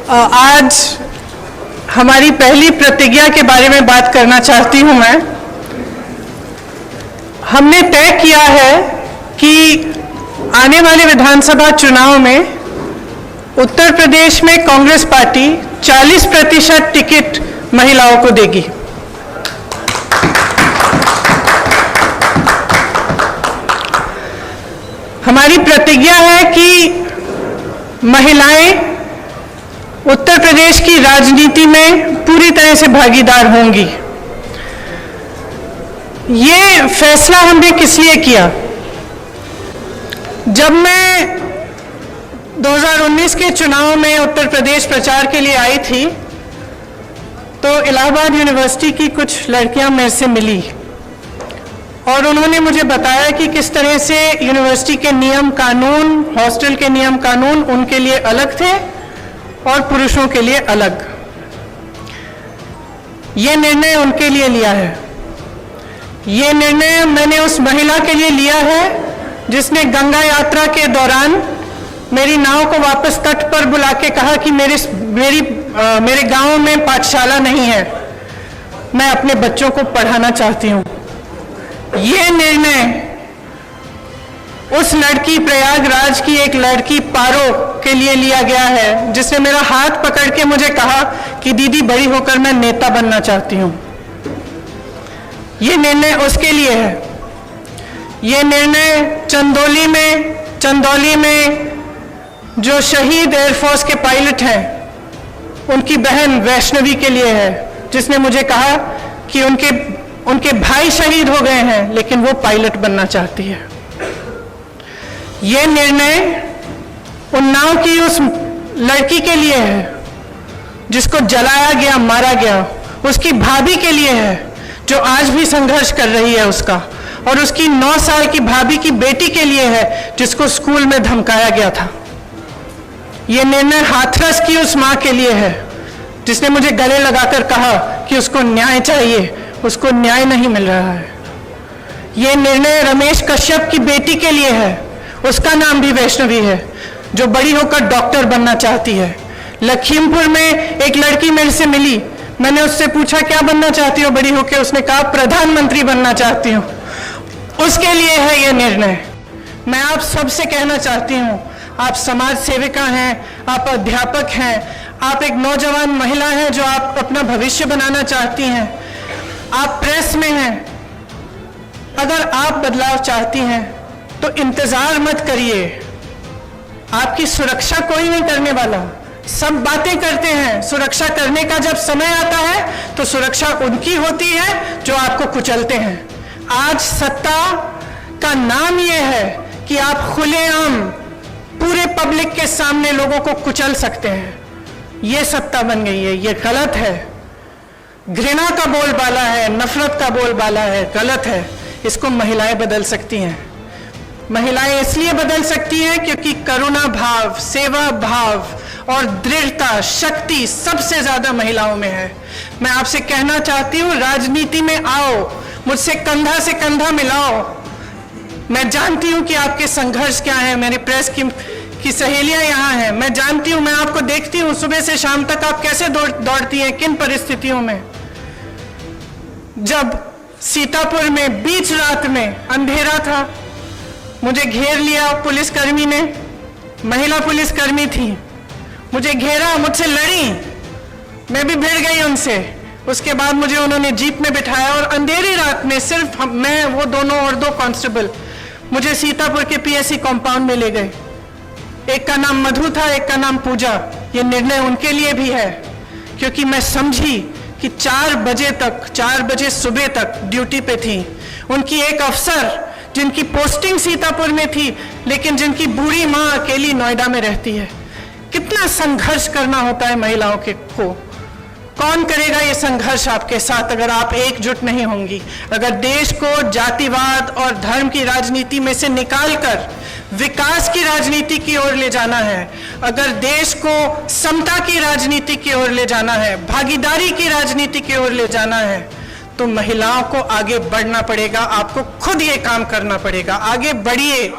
आज हमारी पहली प्रतिज्ञा के बारे में बात करना चाहती हूं मैं। हमने तय किया है कि आने वाले विधानसभा चुनाव में उत्तर प्रदेश में कांग्रेस पार्टी 40% टिकट महिलाओं को देगी। हमारी प्रतिज्ञा है कि महिलाएं उत्तर प्रदेश की राजनीति में पूरी तरह से भागीदार होंगी। ये फैसला हमने किस लिए किया? जब मैं 2019 के चुनाव में उत्तर प्रदेश प्रचार के लिए आई थी तो इलाहाबाद यूनिवर्सिटी की कुछ लड़कियां मेरे से मिली और उन्होंने मुझे बताया कि किस तरह से यूनिवर्सिटी के नियम कानून, हॉस्टल के नियम कानून उनके लिए अलग थे और पुरुषों के लिए अलग। ये निर्णय उनके लिए लिया है। ये निर्णय मैंने उस महिला के लिए लिया है जिसने गंगा यात्रा के दौरान मेरी नाव को वापस तट पर बुला के कहा कि मेरे गांव में पाठशाला नहीं है, मैं अपने बच्चों को पढ़ाना चाहती हूँ। ये निर्णय उस लड़की, प्रयागराज की एक लड़की पारो के लिए लिया गया है जिसने मेरा हाथ पकड़ के मुझे कहा कि दीदी बड़ी होकर मैं नेता बनना चाहती हूँ। ये निर्णय उसके लिए है। ये निर्णय चंदौली में जो शहीद एयरफोर्स के पायलट हैं उनकी बहन वैष्णवी के लिए है, जिसने मुझे कहा कि उनके भाई शहीद हो गए हैं लेकिन वो पायलट बनना चाहती है। ये निर्णय उन्नाव की उस लड़की के लिए है जिसको जलाया गया, मारा गया, उसकी भाभी के लिए है जो आज भी संघर्ष कर रही है उसका, और उसकी 9 साल की भाभी की बेटी के लिए है जिसको स्कूल में धमकाया गया था। ये निर्णय हाथरस की उस मां के लिए है जिसने मुझे गले लगाकर कहा कि उसको न्याय चाहिए, उसको न्याय नहीं मिल रहा है। ये निर्णय रमेश कश्यप की बेटी के लिए है, उसका नाम भी वैष्णवी है, जो बड़ी होकर डॉक्टर बनना चाहती है। लखीमपुर में एक लड़की मेरे से मिली, मैंने उससे पूछा क्या बनना चाहती हो बड़ी होकर? उसने कहा प्रधानमंत्री बनना चाहती हूँ। उसके लिए है ये निर्णय। मैं आप सबसे कहना चाहती हूँ, आप समाज सेविका हैं, आप अध्यापक हैं, आप एक नौजवान महिला हैं जो आप अपना भविष्य बनाना चाहती हैं, आप प्रेस में हैं। अगर आप बदलाव चाहती हैं तो इंतजार मत करिए। आपकी सुरक्षा कोई नहीं करने वाला। सब बातें करते हैं, सुरक्षा करने का जब समय आता है तो सुरक्षा उनकी होती है जो आपको कुचलते हैं। आज सत्ता का नाम यह है कि आप खुलेआम पूरे पब्लिक के सामने लोगों को कुचल सकते हैं। यह सत्ता बन गई है, यह गलत है। घृणा का बोलबाला है, नफरत का बोलबाला है, गलत है। इसको महिलाएं बदल सकती हैं। महिलाएं इसलिए बदल सकती हैं क्योंकि करुणा भाव, सेवा भाव और दृढ़ता, शक्ति सबसे ज्यादा महिलाओं में है। मैं आपसे कहना चाहती हूं, राजनीति में आओ, मुझसे कंधा से कंधा मिलाओ। मैं जानती हूं कि आपके संघर्ष क्या है। मेरी प्रेस की सहेलियां यहाँ हैं, मैं जानती हूं, मैं आपको देखती हूं सुबह से शाम तक आप कैसे दौड़ती हैं, किन परिस्थितियों में। जब सीतापुर में बीच रात में अंधेरा था, मुझे घेर लिया पुलिसकर्मी ने, महिला पुलिसकर्मी थी, मुझे घेरा, मुझसे लड़ी, मैं भी भिड़ गई उनसे। उसके बाद मुझे उन्होंने जीप में बिठाया और अंधेरी रात में सिर्फ मैं, वो दोनों और 2 कांस्टेबल मुझे सीतापुर के पीएससी कंपाउंड में ले गए। एक का नाम मधु था, एक का नाम पूजा। ये निर्णय उनके लिए भी है क्योंकि मैं समझी कि 4 बजे सुबह तक ड्यूटी पे थी। उनकी एक अफसर जिनकी पोस्टिंग सीतापुर में थी लेकिन जिनकी बूढ़ी माँ अकेली नोएडा में रहती है। कितना संघर्ष करना होता है महिलाओं को। कौन करेगा ये संघर्ष आपके साथ अगर आप एकजुट नहीं होंगी? अगर देश को जातिवाद और धर्म की राजनीति में से निकालकर विकास की राजनीति की ओर ले जाना है, अगर देश को समता की राजनीति की ओर ले जाना है, भागीदारी की राजनीति की ओर ले जाना है, तो महिलाओं को आगे बढ़ना पड़ेगा। आपको खुद ये काम करना पड़ेगा। आगे बढ़िए।